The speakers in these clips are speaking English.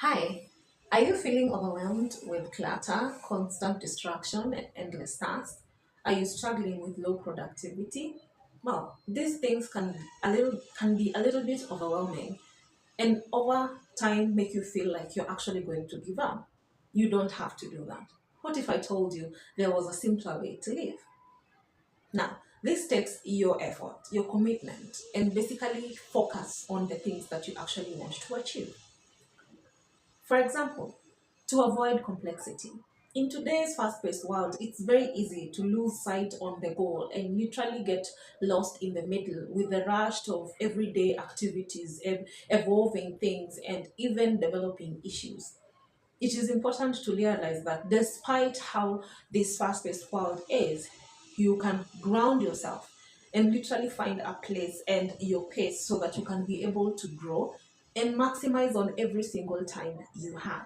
Hi, are you feeling overwhelmed with clutter, constant distraction, and endless tasks? Are you struggling with low productivity? Well, these things can be a little bit overwhelming and over time make you feel like you're actually going to give up. You don't have to do that. What if I told you there was a simpler way to live? Now, this takes your effort, your commitment, and basically focus on the things that you actually want to achieve. For example, to avoid complexity. In today's fast paced world, it's very easy to lose sight on the goal and literally get lost in the middle with the rush of everyday activities, evolving things, and even developing issues. It is important to realize that despite how this fast paced world is, you can ground yourself and literally find a place and your pace so that you can be able to grow and maximize on every single time you have.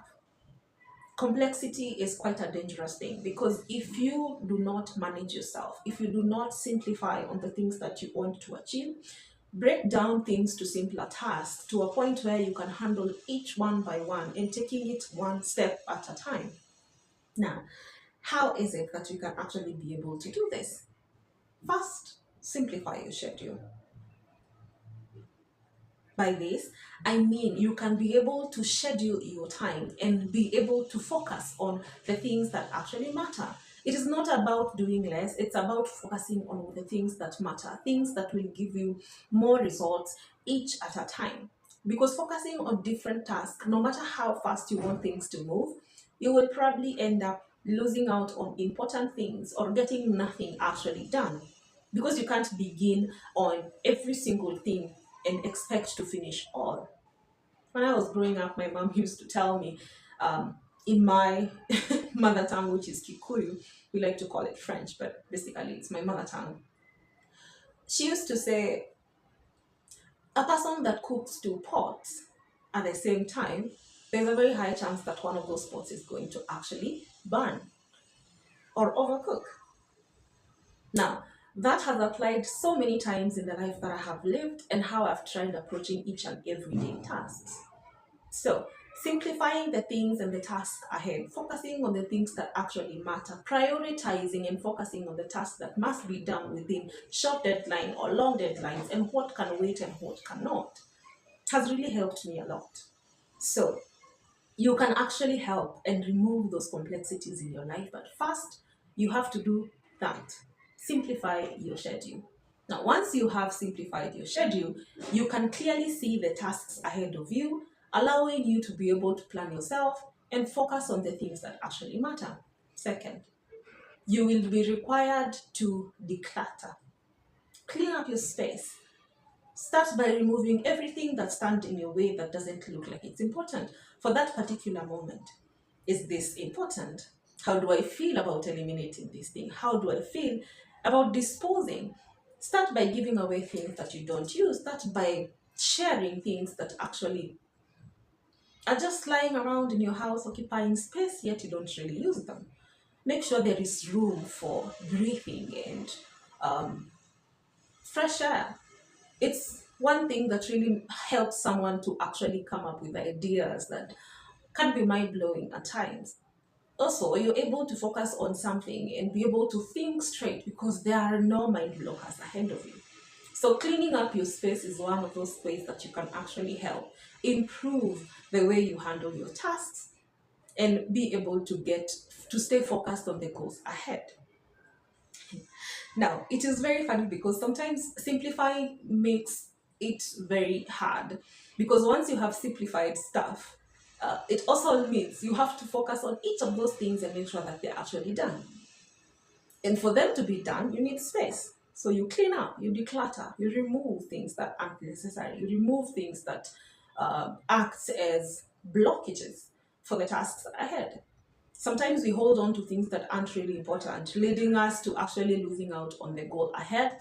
Complexity is quite a dangerous thing because if you do not manage yourself, if you do not simplify on the things that you want to achieve, break down things to simpler tasks to a point where you can handle each one by one and taking it one step at a time. Now, how is it that you can actually be able to do this? First, simplify your schedule. By this, I mean you can be able to schedule your time and be able to focus on the things that actually matter. It is not about doing less, it's about focusing on the things that matter, things that will give you more results each at a time. Because focusing on different tasks, no matter how fast you want things to move, you will probably end up losing out on important things or getting nothing actually done because you can't begin on every single thing and expect to finish all. When I was growing up, my mom used to tell me, in my mother tongue, which is Kikuyu, we like to call it French, but basically it's my mother tongue. She used to say, a person that cooks two pots at the same time, there's a very high chance that one of those pots is going to actually burn or overcook. Now, that has applied so many times in the life that I have lived and how I've tried approaching each and everyday tasks. So, simplifying the things and the tasks ahead, focusing on the things that actually matter, prioritizing and focusing on the tasks that must be done within short deadline or long deadlines and what can wait and what cannot has really helped me a lot. So, you can actually help and remove those complexities in your life. But first, you have to do that. Simplify your schedule. Now, once you have simplified your schedule, you can clearly see the tasks ahead of you, allowing you to be able to plan yourself and focus on the things that actually matter. Second, you will be required to declutter. Clean up your space. Start by removing everything that stands in your way that doesn't look like it's important for that particular moment. Is this important? How do I feel about eliminating this thing? How do I feel about disposing? Start by giving away things that you don't use. Start by sharing things that actually are just lying around in your house, occupying space, yet you don't really use them. Make sure there is room for breathing and um, fresh air. It's one thing that really helps someone to actually come up with ideas that can be mind blowing at times. Also, you're able to focus on something and be able to think straight because there are no mind blockers ahead of you. So, cleaning up your space is one of those ways that you can actually help improve the way you handle your tasks and be able to get to stay focused on the goals ahead. Now, it is very funny because sometimes simplifying makes it very hard because once you have simplified stuff, it also means you have to focus on each of those things and make sure that they're actually done. And for them to be done, you need space. So you clean up, you declutter, you remove things that aren't necessary, you remove things that act as blockages for the tasks ahead. Sometimes we hold on to things that aren't really important, leading us to actually losing out on the goal ahead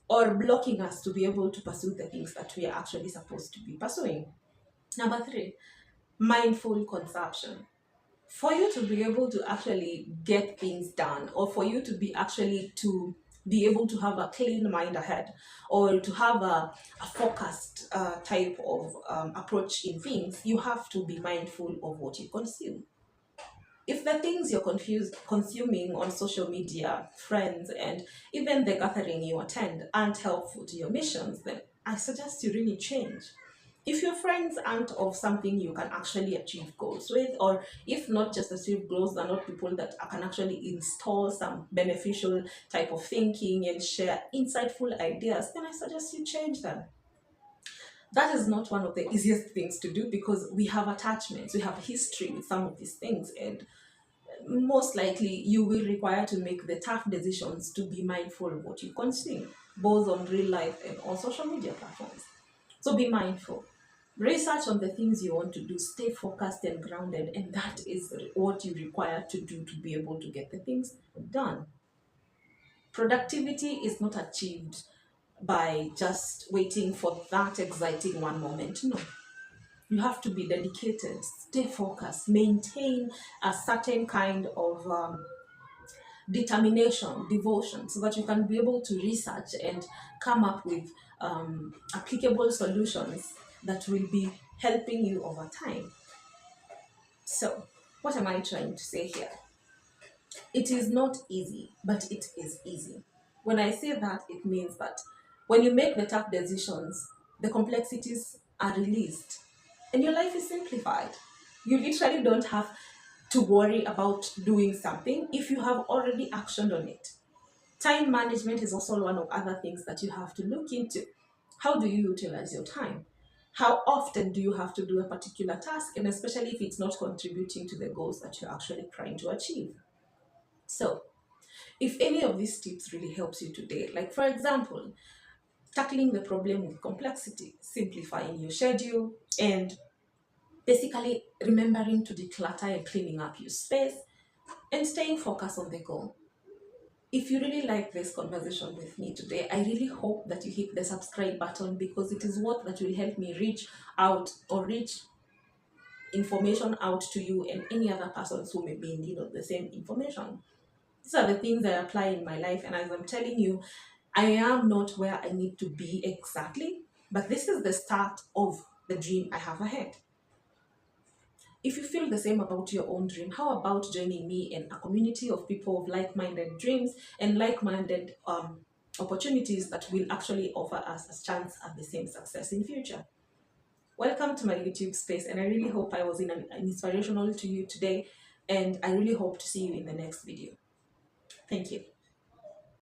or blocking us to be able to pursue the things that we are actually supposed to be pursuing. Number three, mindful consumption. For you to be able to actually get things done or for you to be actually to be able to have a clean mind ahead, or to have a focused type of approach in things, you have to be mindful of what you consume. If the things you're consuming on social media, friends, and even the gathering you attend aren't helpful to your missions, then I suggest you really change. If your friends aren't of something you can actually achieve goals with, or if not just achieve goals, they're not people that can actually install some beneficial type of thinking and share insightful ideas, then I suggest you change them. That is not one of the easiest things to do because we have attachments, we have history with some of these things, and most likely you will require to make the tough decisions to be mindful of what you consume, both on real life and on social media platforms. So be mindful. Research on the things you want to do, stay focused and grounded, and that is what you require to do to be able to get the things done. Productivity is not achieved by just waiting for that exciting one moment. No, you have to be dedicated, stay focused, maintain a certain kind of determination, devotion, so that you can be able to research and come up with applicable solutions that will be helping you over time. So, what am I trying to say here? It is not easy, but it is easy. When I say that, it means that when you make the tough decisions, the complexities are released and your life is simplified. You literally don't have to worry about doing something if you have already actioned on it. Time management is also one of other things that you have to look into. How do you utilize your time? How often do you have to do a particular task, and especially if it's not contributing to the goals that you're actually trying to achieve? So, if any of these tips really helps you today, like for example, tackling the problem with complexity, simplifying your schedule, and basically remembering to declutter and cleaning up your space, and staying focused on the goal. If you really like this conversation with me today, I really hope that you hit the subscribe button, because it is what that will help me reach out or reach information out to you and any other persons who may be in need of the same information. These are the things I apply in my life, and as I'm telling you, I am not where I need to be exactly, but this is the start of the dream I have ahead. If you feel the same about your own dream, how about joining me in a community of people of like-minded dreams and like-minded opportunities that will actually offer us a chance at the same success in future? Welcome to my YouTube space, and I really hope I was inspirational to you today, and I really hope to see you in the next video. Thank you.